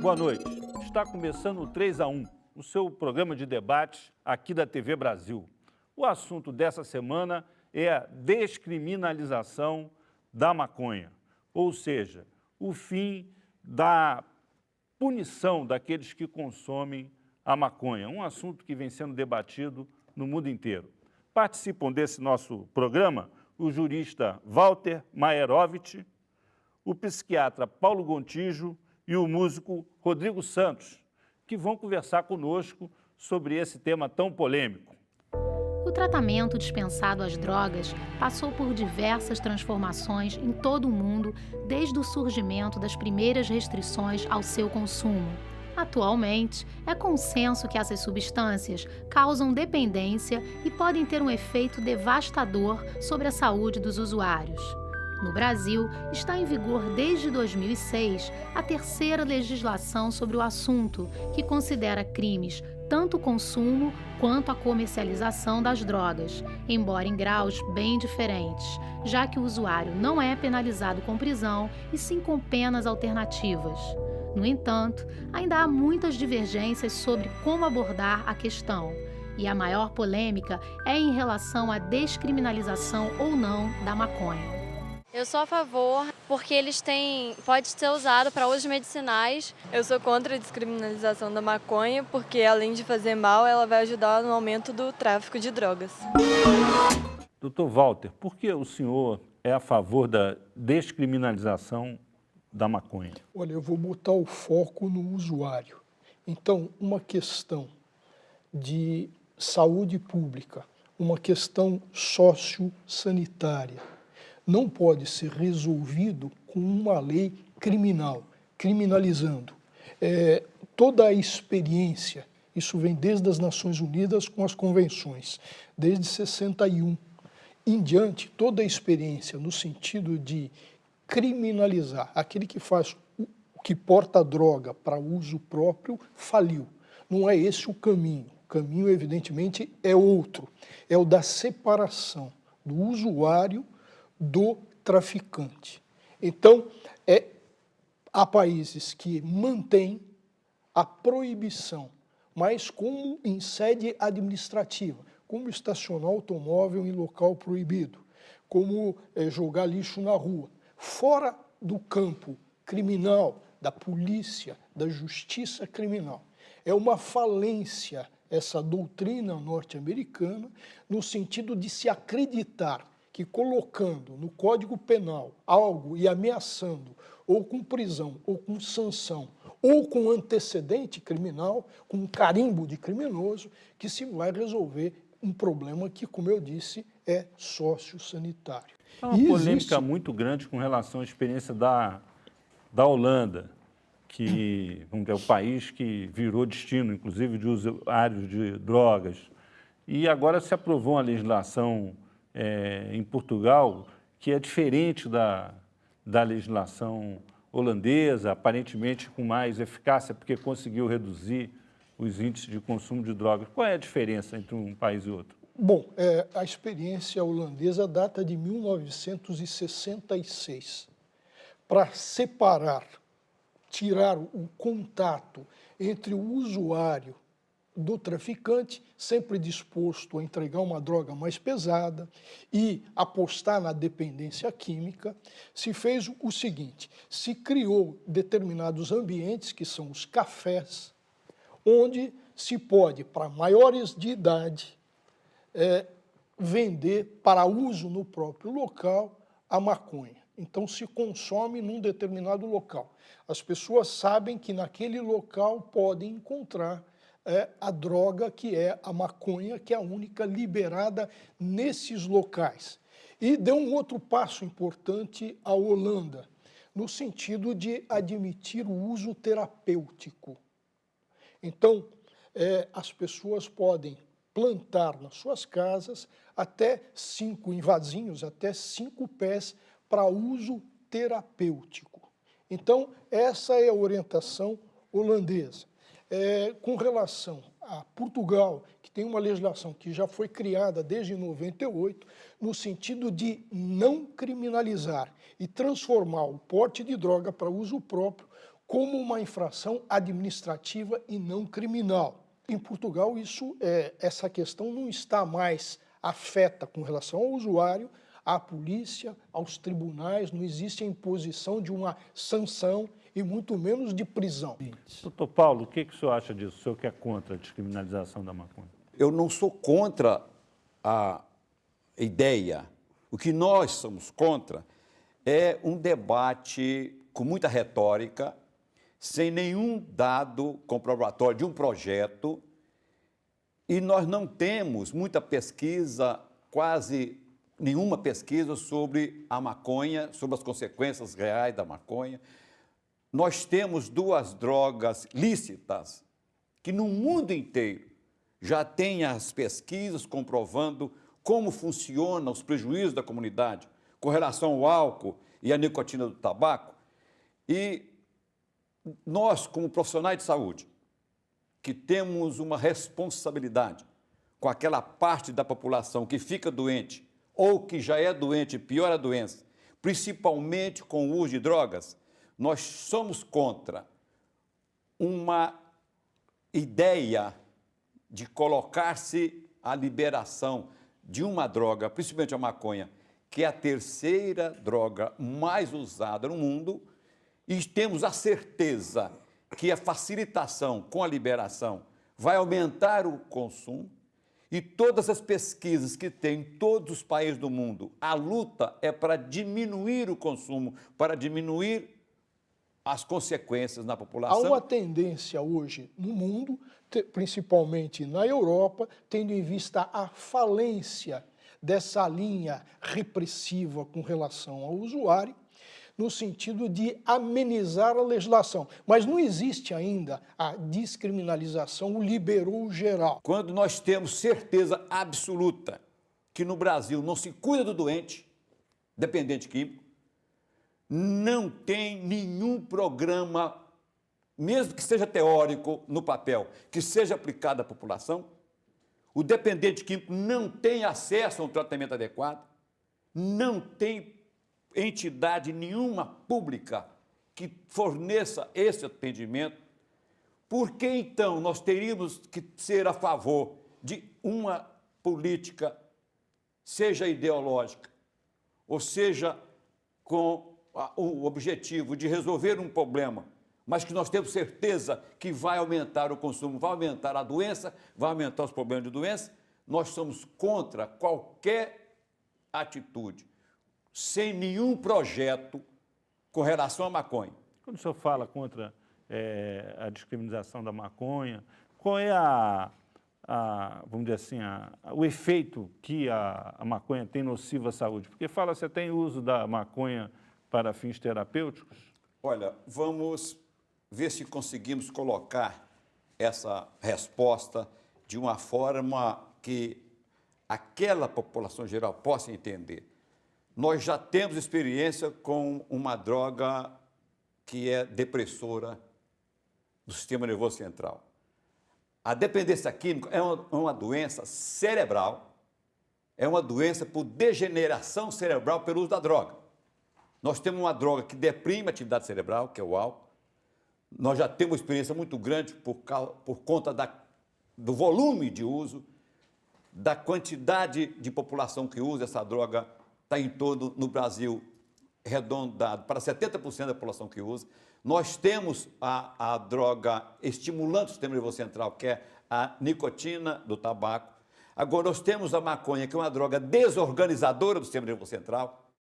Boa noite. Está começando o 3 a 1, o seu programa de debate aqui da TV Brasil. O assunto dessa semana é a descriminalização da maconha, ou seja, o fim da punição daqueles que consomem a maconha, um assunto que vem sendo debatido no mundo inteiro. Participam desse nosso programa o jurista Walter Maierovitch, o psiquiatra Paulo Gontijo e o músico Rodrigo Santos, que vão conversar conosco sobre esse tema tão polêmico. O tratamento dispensado às drogas passou por diversas transformações em todo o mundo desde o surgimento das primeiras restrições ao seu consumo. Atualmente, é consenso que essas substâncias causam dependência e podem ter um efeito devastador sobre a saúde dos usuários. No Brasil, está em vigor desde 2006 a terceira legislação sobre o assunto, que considera crimes tanto o consumo quanto a comercialização das drogas, embora em graus bem diferentes, já que o usuário não é penalizado com prisão e sim com penas alternativas. No entanto, ainda há muitas divergências sobre como abordar a questão, e a maior polêmica é em relação à descriminalização ou não da maconha. Eu sou a favor porque pode ser usado para usos medicinais. Eu sou contra a descriminalização da maconha porque, além de fazer mal, ela vai ajudar no aumento do tráfico de drogas. Dr. Walter, por que o senhor é a favor da descriminalização da maconha? Olha, eu vou botar o foco no usuário. Então, uma questão de saúde pública, uma questão sociossanitária, não pode ser resolvido com uma lei criminal, criminalizando. Toda a experiência, isso vem desde as Nações Unidas com as convenções, desde 61 em diante, toda a experiência no sentido de criminalizar aquele que faz que porta droga para uso próprio, faliu. Não é esse o caminho. O caminho, evidentemente, é outro. É o da separação do usuário do traficante. Então, há países que mantêm a proibição, mas como em sede administrativa, como estacionar automóvel em local proibido, como jogar lixo na rua. Fora do campo criminal, da polícia, da justiça criminal. É uma falência essa doutrina norte-americana no sentido de se acreditar que colocando no Código Penal algo e ameaçando, ou com prisão, ou com sanção, ou com antecedente criminal, com um carimbo de criminoso, que se vai resolver um problema que, como eu disse, é sociossanitário. Há uma polêmica muito grande com relação à experiência da Holanda, que é o país que virou destino, inclusive, de usuários de drogas. E agora se aprovou uma legislação em Portugal, que é diferente da legislação holandesa, aparentemente com mais eficácia, porque conseguiu reduzir os índices de consumo de drogas. Qual é a diferença entre um país e outro? Bom, a experiência holandesa data de 1966. Para separar, tirar o contato entre o usuário do traficante, sempre disposto a entregar uma droga mais pesada e apostar na dependência química, se fez o seguinte: se criou determinados ambientes, que são os cafés, onde se pode, para maiores de idade, vender para uso no próprio local a maconha. Então, se consome num determinado local. As pessoas sabem que naquele local podem encontrar a droga, que é a maconha, que é a única liberada nesses locais. E deu um outro passo importante a Holanda, no sentido de admitir o uso terapêutico. Então, as pessoas podem plantar nas suas casas até 5 em vasinhos, até 5 pés para uso terapêutico. Então, essa é a orientação holandesa. Com relação a Portugal, que tem uma legislação que já foi criada desde 98, no sentido de não criminalizar e transformar o porte de droga para uso próprio como uma infração administrativa e não criminal. Em Portugal, essa questão não está mais afeta com relação ao usuário, à polícia, aos tribunais, não existe a imposição de uma sanção e muito menos de prisão. Doutor Paulo, o que o senhor acha disso? O senhor que é contra a descriminalização da maconha? Eu não sou contra a ideia. O que nós somos contra é um debate com muita retórica, sem nenhum dado comprobatório de um projeto, e nós não temos muita pesquisa, quase nenhuma pesquisa sobre a maconha, sobre as consequências reais da maconha. Nós temos duas drogas lícitas que no mundo inteiro já tem as pesquisas comprovando como funcionam os prejuízos da comunidade com relação ao álcool e à nicotina do tabaco. E nós, como profissionais de saúde, que temos uma responsabilidade com aquela parte da população que fica doente ou que já é doente e piora a doença, principalmente com o uso de drogas, nós somos contra uma ideia de colocar-se a liberação de uma droga, principalmente a maconha, que é a terceira droga mais usada no mundo, e temos a certeza que a facilitação com a liberação vai aumentar o consumo, e todas as pesquisas que tem em todos os países do mundo, a luta é para diminuir o consumo, para diminuir as consequências na população. Há uma tendência hoje no mundo, principalmente na Europa, tendo em vista a falência dessa linha repressiva com relação ao usuário, no sentido de amenizar a legislação. Mas não existe ainda a descriminalização, o liberou geral. Quando nós temos certeza absoluta que no Brasil não se cuida do doente, dependente químico, não tem nenhum programa, mesmo que seja teórico no papel, que seja aplicado à população, o dependente químico não tem acesso a um tratamento adequado, não tem entidade nenhuma pública que forneça esse atendimento. Por que, então, nós teríamos que ser a favor de uma política, seja ideológica, ou seja, com o objetivo de resolver um problema, mas que nós temos certeza que vai aumentar o consumo, vai aumentar a doença, vai aumentar os problemas de doença? Nós somos contra qualquer atitude, sem nenhum projeto com relação à maconha. Quando o senhor fala contra a descriminalização da maconha, qual é vamos dizer assim, o efeito que a maconha tem nocivo à saúde? Porque fala-se até em uso da maconha para fins terapêuticos. Olha, vamos ver se conseguimos colocar essa resposta de uma forma que aquela população geral possa entender. Nós já temos experiência com uma droga que é depressora do sistema nervoso central. A dependência química é uma doença cerebral, é uma doença por degeneração cerebral pelo uso da droga. Nós temos uma droga que deprime a atividade cerebral, que é o álcool. Nós já temos uma experiência muito grande por conta do volume de uso, da quantidade de população que usa essa droga. Está em todo no Brasil, arredondado para 70% da população que usa. Nós temos a droga estimulante do sistema nervoso central, que é a nicotina do tabaco. Agora, nós temos a maconha, que é uma droga desorganizadora do sistema nervoso central.